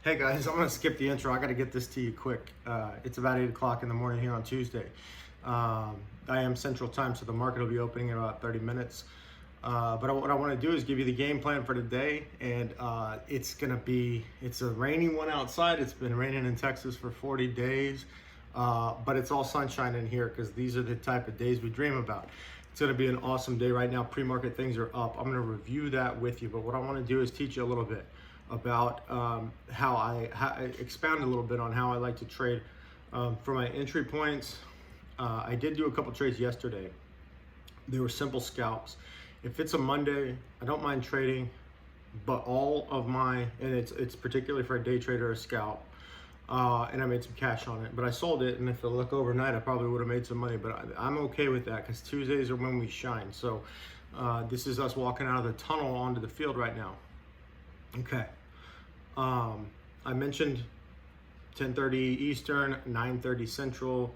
Hey guys, I'm gonna skip the intro. I gotta get this to you quick. It's about 8 o'clock in the morning here on Tuesday. I am Central Time, so the market will be opening in about 30 minutes. But what I wanna do is give you the game plan for today, and it's a rainy one outside. It's been raining in Texas for 40 days, but it's all sunshine in here because these are the type of days we dream about. It's gonna be an awesome day right now. Pre-market things are up. I'm gonna review that with you, but what I wanna do is teach you a little bit about how I expound a little bit on how I like to trade. For my entry points, I did do a couple trades yesterday. They were simple scalps. If it's a Monday, I don't mind trading, but all of my, and it's particularly for a day trader, a scalp, and I made some cash on it, but I sold it, and if I look overnight, I probably would have made some money, but I'm okay with that because Tuesdays are when we shine. So this is us walking out of the tunnel onto the field right now. Okay. I mentioned 10:30 Eastern, 9:30 Central,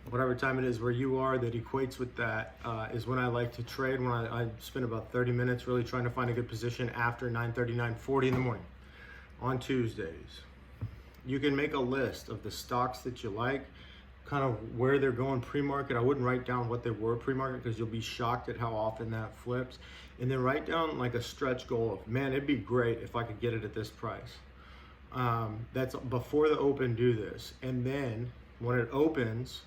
whatever time it is where you are that equates with that is when I like to trade. When I spend about 30 minutes really trying to find a good position after 9:30, 9:40 in the morning on Tuesdays. You can make a list of the stocks that you like, kind of where they're going pre-market. I wouldn't write down what they were pre-market because you'll be shocked at how often that flips. And then write down like a stretch goal of, man, it'd be great if I could get it at this price. That's before the open, do this. And then when it opens,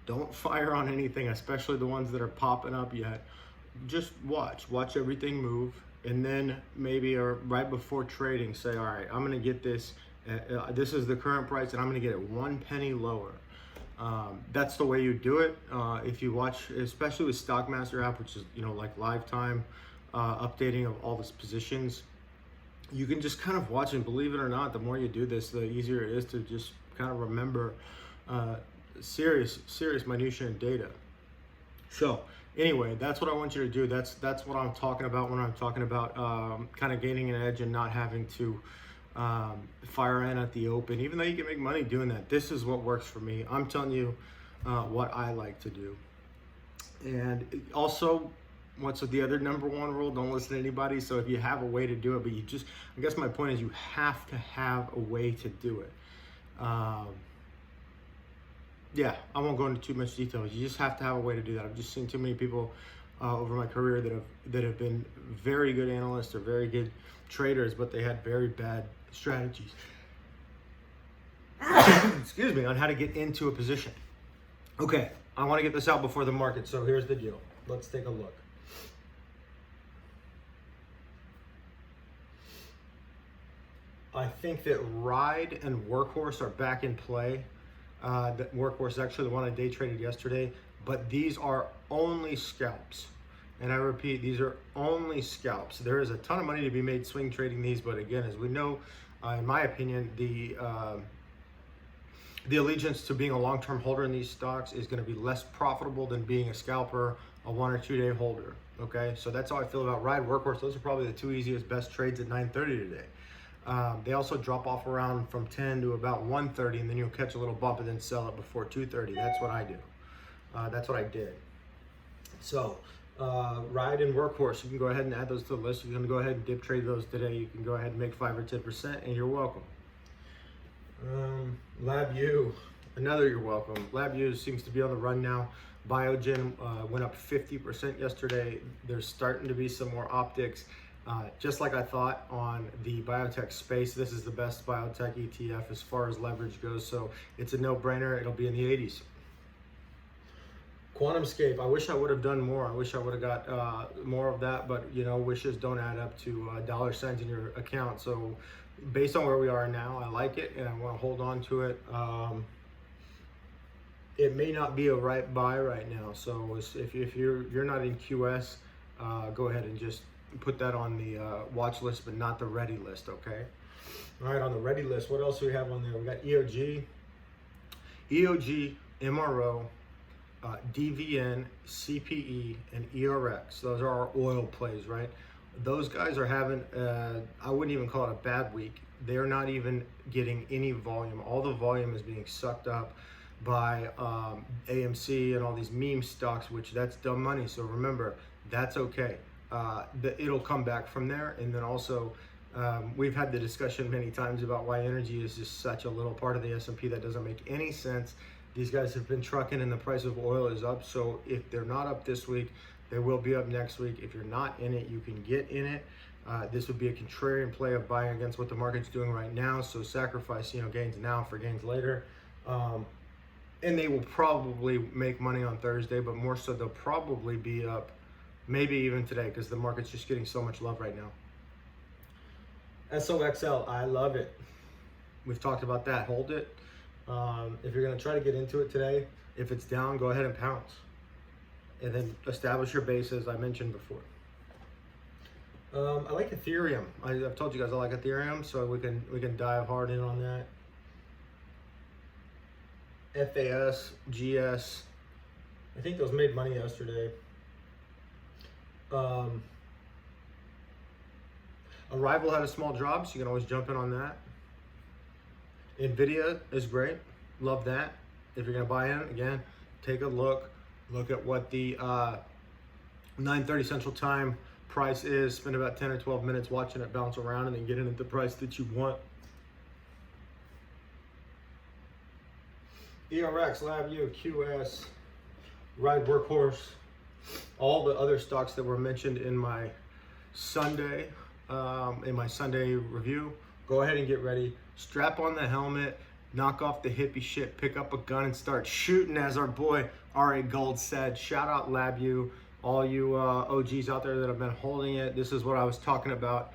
don't fire on anything, especially the ones that are popping up yet. Just watch everything move. And then maybe right before trading, say, all right, I'm gonna get this, this is the current price and I'm gonna get it 1 penny lower. That's the way you do it. If you watch, especially with Stockmaster app, which is, like lifetime updating of all these positions, you can just kind of watch, and believe it or not, the more you do this, the easier it is to just kind of remember serious minutia and data. So anyway, that's what I want you to do. That's what I'm talking about when I'm talking about kind of gaining an edge and not having to fire in at the open, even though you can make money doing that. This is what works for me. I'm telling you what I like to do. And also, what's the other number one rule? Don't listen to anybody. So if you have a way to do it, but I guess my point is you have to have a way to do it. Yeah, I won't go into too much detail. You just have to have a way to do that. I've just seen too many people over my career that have been very good analysts or very good traders, but they had very bad strategies. Excuse me, on how to get into a position. Okay, I want to get this out before the market, so here's the deal. Let's take a look. I think that Ride and Workhorse are back in play. That Workhorse is actually the one I day traded yesterday, but these are only scalps. And I repeat, these are only scalps. There is a ton of money to be made swing trading these, but again, as we know, in my opinion, the allegiance to being a long-term holder in these stocks is going to be less profitable than being a scalper, a 1 or 2 day holder. Okay, so that's how I feel about Ride, Workhorse. Those are probably the two easiest, best trades at 9:30 today. They also drop off around from 10 to about 1:30, and then you'll catch a little bump and then sell it before 2:30. That's what I do. That's what I did. So Ride and Workhorse, you can go ahead and add those to the list. You're going to go ahead and dip trade those today. You can go ahead and make 5 or 10%, and you're welcome. LabU, another you're welcome. LabU seems to be on the run now. Biogen went up 50% yesterday. There's starting to be some more optics. Just like I thought on the biotech space, this is the best biotech ETF as far as leverage goes, so it's a no-brainer. It'll be in the 80s. QuantumScape, I wish I would have done more. I wish I would have got more of that, but wishes don't add up to dollar signs in your account. So based on where we are now, I like it and I want to hold on to it. It may not be a right buy right now, so if you're not in QS, go ahead and just put that on the watch list, but not the ready list. Okay. All right, on the ready list, what else do we have on there? We got EOG, MRO, DVN, CPE, and ERX. Those are our oil plays, right? Those guys are having, I wouldn't even call it a bad week. They're not even getting any volume. All the volume is being sucked up by AMC and all these meme stocks, which that's dumb money. So remember, that's okay. It'll come back from there. And then also We've had the discussion many times about why energy is just such a little part of the S&P that doesn't make any sense. These guys have been trucking and the price of oil is up. So if they're not up this week, they will be up next week. If you're not in it, you can get in it. This would be a contrarian play of buying against what the market's doing right now. So sacrifice, gains now for gains later. And they will probably make money on Thursday, but more so they'll probably be up maybe even today because the market's just getting so much love right now. SOXL, I love it. We've talked about that. Hold it. If you're going to try to get into it today, if it's down, go ahead and pounce. And then establish your base as I mentioned before. I like Ethereum. I've told you guys I like Ethereum, so we can dive hard in on that. FAS, GS. I think those made money yesterday. Arrival had a small drop, so you can always jump in on that. Nvidia is great. Love that. If you're going to buy in, again, take a look. Look at what the 9:30 Central Time price is. Spend about 10 or 12 minutes watching it bounce around and then get in at the price that you want. ERX, LabVIEW, QS, Ride Workhorse, all the other stocks that were mentioned in my Sunday review. Go ahead and get ready. Strap on the helmet, knock off the hippie shit, pick up a gun and start shooting, as our boy R.A. Gold said. Shout out LabVIEW, all you OGs out there that have been holding it. This is what I was talking about.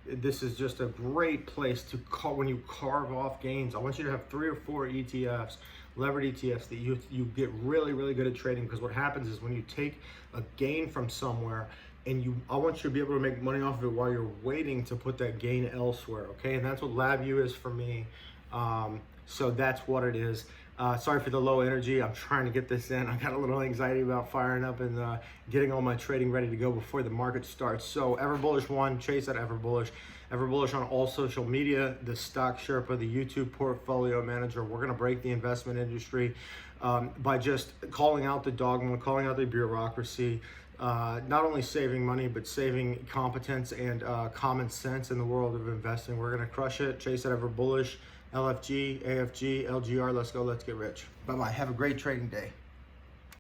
This is just a great place to call when you carve off gains. I want you to have 3 or 4 ETFs, levered ETFs, that you get really, really good at trading, because what happens is when you take a gain from somewhere and I want you to be able to make money off of it while you're waiting to put that gain elsewhere, okay? And that's what LabVIEW is for me. So that's what it is. Sorry for the low energy. I'm trying to get this in. I got a little anxiety about firing up and getting all my trading ready to go before the market starts. So EverBullish1, Chase at EverBullish. EverBullish on all social media, the Stock Sherpa, the YouTube portfolio manager. We're going to break the investment industry by just calling out the dogma, calling out the bureaucracy, not only saving money, but saving competence and common sense in the world of investing. We're going to crush it. Chase at EverBullish. LFG, AFG, LGR, let's go, let's get rich. Bye-bye. Have a great trading day.